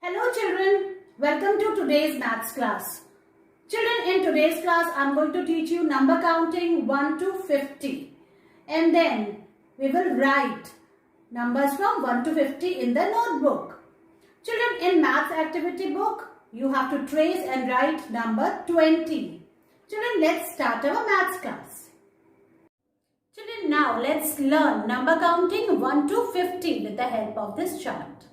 Hello children, welcome to today's maths class. Children, in today's class I am going to teach you number counting 1 to 50 and then we will write numbers from 1 to 50 in the notebook. Children, in maths activity book you have to trace and write number 20. Children, let's start our maths class. Children, now let's learn number counting 1 to 50 with the help of this chart.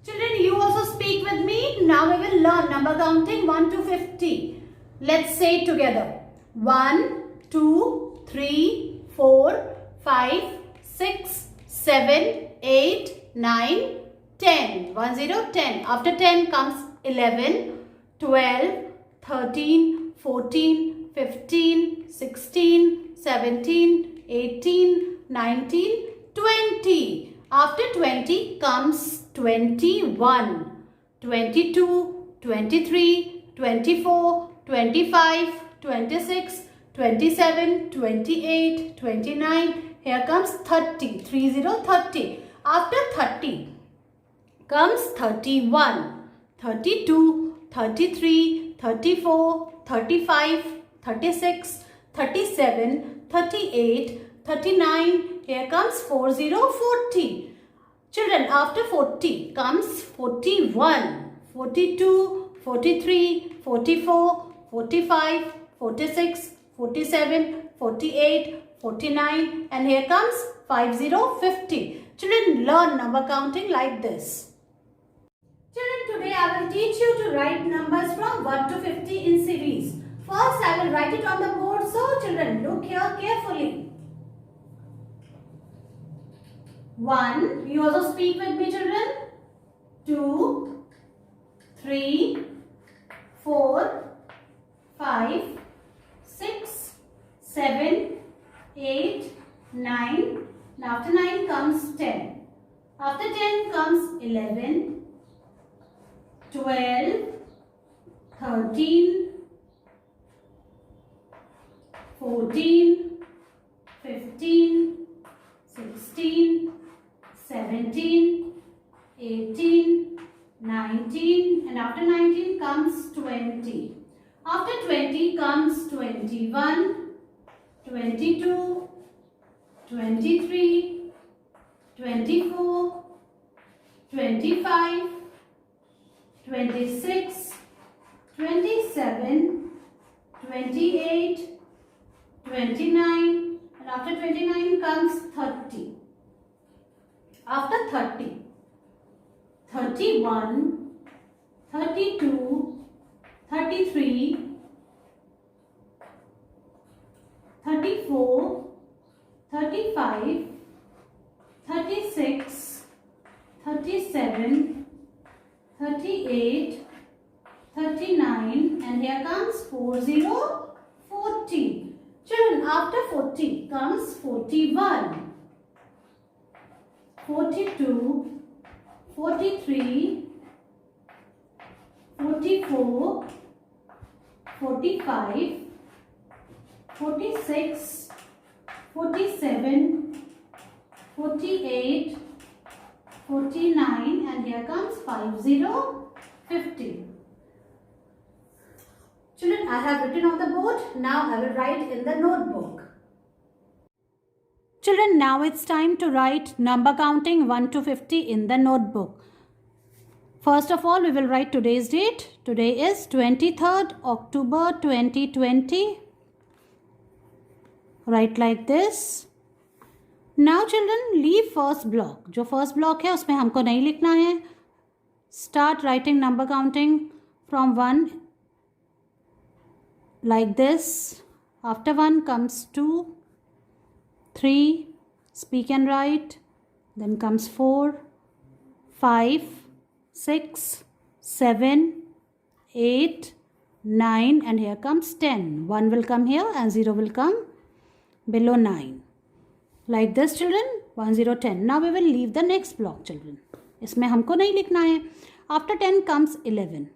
Children, you also speak with me. Now we will learn number counting 1 to 50. Let's say it together. 1, 2, 3, 4, 5, 6, 7, 8, 9, 10. 1, 0, 10. After 10 comes 11, 12, 13, 14, 15, 16, 17, 18, 19, 20. After 20 comes 21, 22, 23, 24, 25, 26, 27, 28, 29. Here comes 30, 30, 30. After 30 comes 31, 32, 33, 34, 35, 36, 37, 38, 39. Here comes 40, 40. Children, after 40 comes 41, 42, 43, 44, 45, 46, 47, 48, 49 and here comes 50, 50. Children, learn number counting like this. Children, today I will teach you to write numbers from 1 to 50 in series. First, I will write it on the board. So, children, look here carefully. 1, you also speak with me children, 2, 3, 4, 5, 6, 7, 8, 9, and after 9 comes 10. After 10 comes 11, 12, 13, 14, 15, 16, 17, 18, 19 and after 19 comes 20. After 20 comes 21, 22, 23, 24, 25, 26, 27, 28, 29 and after 29 comes 30. After 30, 31, 32, 33, 34, 35, 36, 37, 38, 39 and here comes 40, 40. Children, after 40 comes 41. 42, 43, 44, 45, 46, 47, 48, 49 and here comes 50, 50. Children, I have written on the board. Now I will write in the notebook. Children, now it's time to write number counting 1 to 50 in the notebook. First of all, we will write today's date. Today is 23rd October 2020. Write like this. Now children, leave first block. जो first block है उसमें हमको नहीं लिखना है. Start writing number counting from 1 like this. After 1 comes 2. 3, speak and write, then comes 4, 5, 6, 7, 8, 9 and here comes 10. 1 will come here and 0 will come below 9. Like this children, 1, 0, 10. Now we will leave the next block children. इसमें हमको नहीं लिखना है. After 10 comes 11.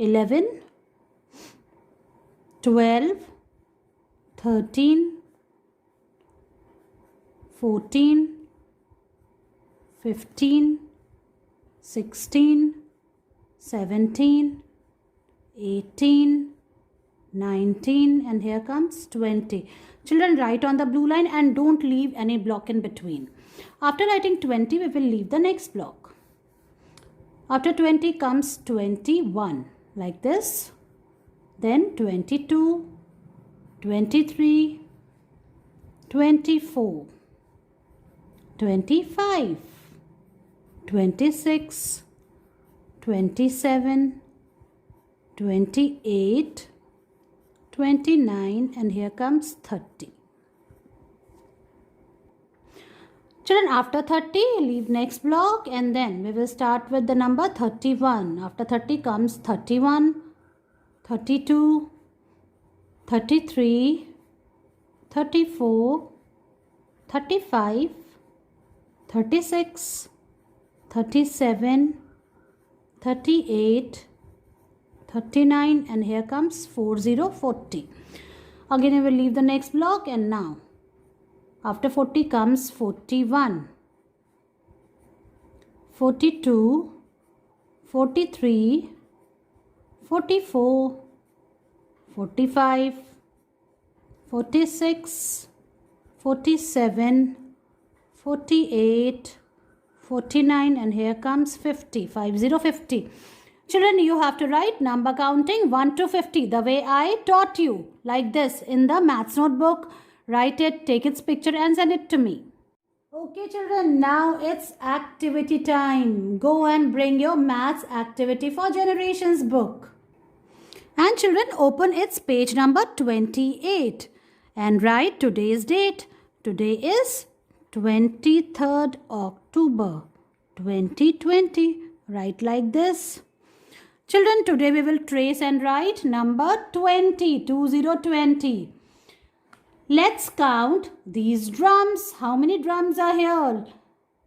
11, 12, 13, 14, 15, 16, 17, 18, 19, and here comes 20. Children, write on the blue line and don't leave any block in between. After writing 20, we will leave the next block. After 20 comes 21, like this. Then 22, 23, 24, 25, 26, 27, 28, 29, and here comes 30. Children, after 30, leave next block and then we will start with the number 31. After 30 comes 31, 32, 33, 34, 35, 36, 37, 38, 39, and here comes 40, 40. Again, we will leave the next block, and now after 40 comes 41, 42, 43, 44, 45, 46, 47, 48, 49, and here comes 50, 50. Children, you have to write number counting 1 to 50 the way I taught you, like this in the maths notebook. Write it, take its picture and send it to me. Okay children, now it's activity time. Go and bring your maths activity for generations book. And children, open its page number 28 and write today's date. Today is 23rd October 2020. Write like this. Children, today we will trace and write number 20, 2020. Let's count these drums. How many drums are here?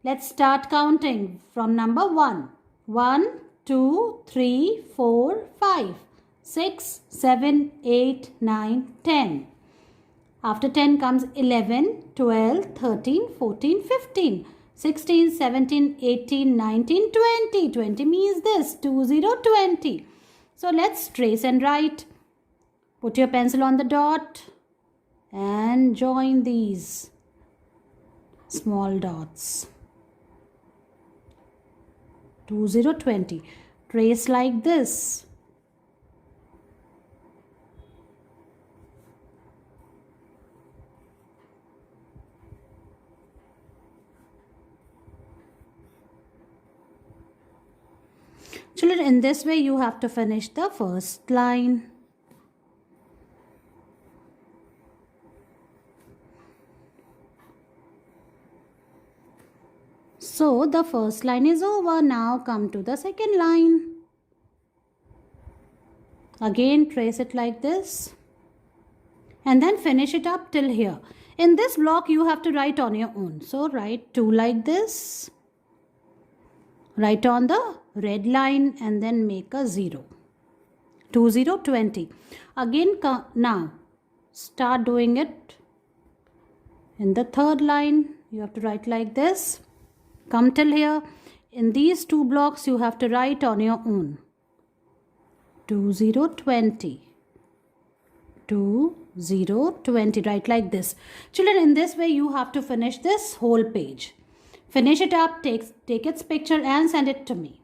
Let's start counting from number 1. 1, 2, 3, 4, 5, 6, 7, 8, 9, 10. After 10 comes 11, 12, 13, 14, 15, 16, 17, 18, 19, 20. 20 means this, 2020. So let's trace and write. Put your pencil on the dot and join these small dots. 2020. Trace like this. Children, in this way you have to finish the first line. So the first line is over. Now come to the second line. Again trace it like this and then finish it up till here. In this block you have to write on your own. So write 2 like this. Write on the red line and then make a 0. 2020. Again now start doing it. In the third line you have to write like this. Come till here. In these 2 blocks you have to write on your own. 2020. 2020. Write like this. Children, in this way you have to finish this whole page. Finish it up, take its picture and send it to me.